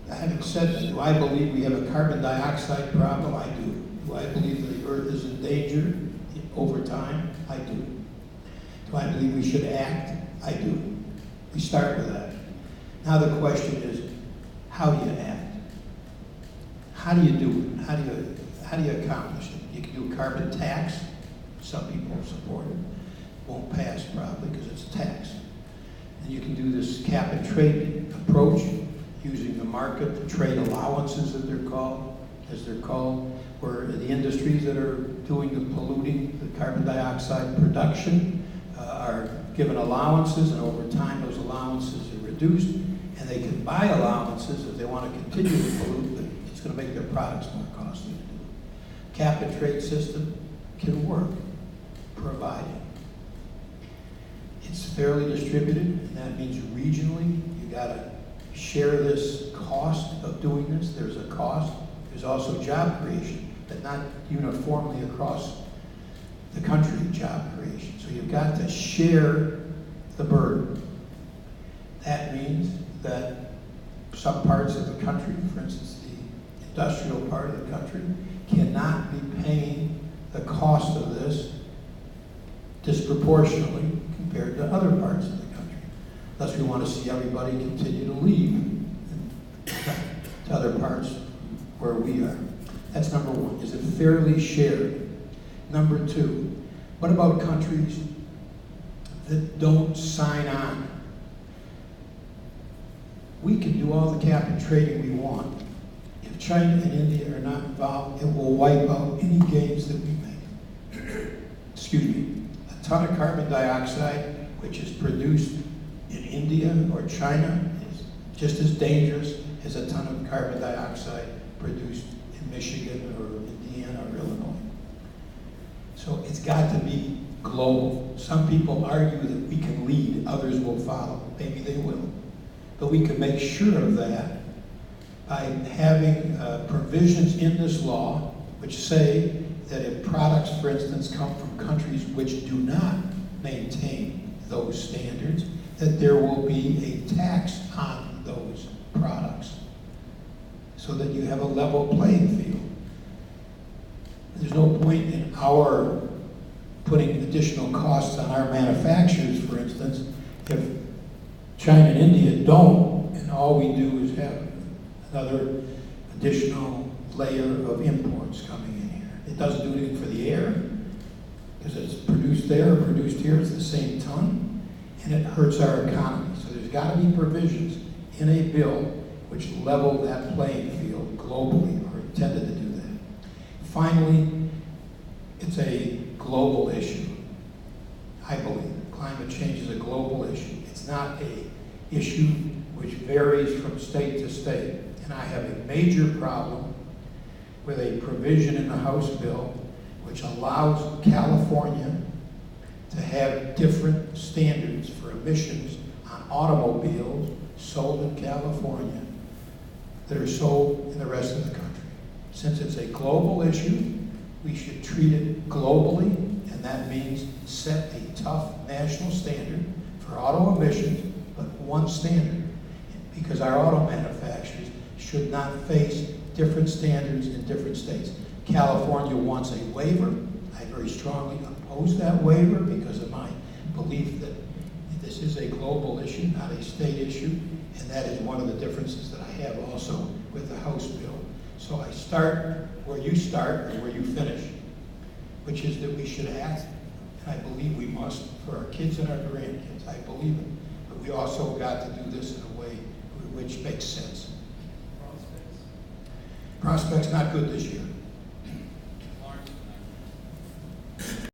Having said that, do I believe we have a carbon dioxide problem? I do. Do I believe the Earth is in danger over time? I do. Do I believe we should act? I do. We start with that. Now the question is, how do you act? How do you do it? How do you accomplish it? You can do a carbon tax. Some people support it. Won't pass probably because it's a tax. And you can do this cap and trade approach using the market, the trade allowances as they're called, where the industries that are doing the polluting, the carbon dioxide production, are given allowances, and over time those allowances are reduced, and they can buy allowances if they want to continue to pollute, but it's going to make their products more costly to do. Cap and trade system can work, provided it's fairly distributed, and that means regionally you got to share this cost of doing this. There's a cost. There's also job creation, but not uniformly across the country, job creation. So you've got to share the burden. That means that some parts of the country, for instance, the industrial part of the country, cannot be paying the cost of this disproportionately compared to other parts of the country. Thus, we want to see everybody continue to leave to other parts where we are. That's number one. Is it fairly shared? Number two, what about countries that don't sign on? We can do all the cap and trading we want. If China and India are not involved, it will wipe out any gains that we make. Excuse me. A ton of carbon dioxide, which is produced in India or China, is just as dangerous as a ton of carbon dioxide produced in Michigan or Indiana or Illinois. So it's got to be global. Some people argue that we can lead, others will follow. Maybe they will. But we can make sure of that by having provisions in this law which say that if products, for instance, come from countries which do not maintain those standards, that there will be a tax on those products so that you have a level playing field. There's no point in our putting additional costs on our manufacturers, for instance, if China and India don't, and all we do is have another additional layer of imports coming in here. It doesn't do anything for the air, because it's produced there or produced here, it's the same ton, and it hurts our economy. So there's got to be provisions in a bill which level that playing field globally, or intended to do that. Finally, it's a global issue. I believe climate change is a global issue. It's not an issue which varies from state to state. And I have a major problem with a provision in the House bill which allows California to have different standards for emissions on automobiles sold in California that are sold in the rest of the country. Since it's a global issue, we should treat it globally, and that means set a tough national standard for auto emissions, but one standard, because our auto manufacturers should not face different standards in different states. California wants a waiver. I very strongly oppose that waiver because of my belief that this is a global issue, not a state issue, and that is one of the differences that I have also with the House bill. So I start where you start or where you finish, which is that we should act, and I believe we must for our kids and our grandkids. I believe it. But we also got to do this in a way which makes sense. Prospects not good this year.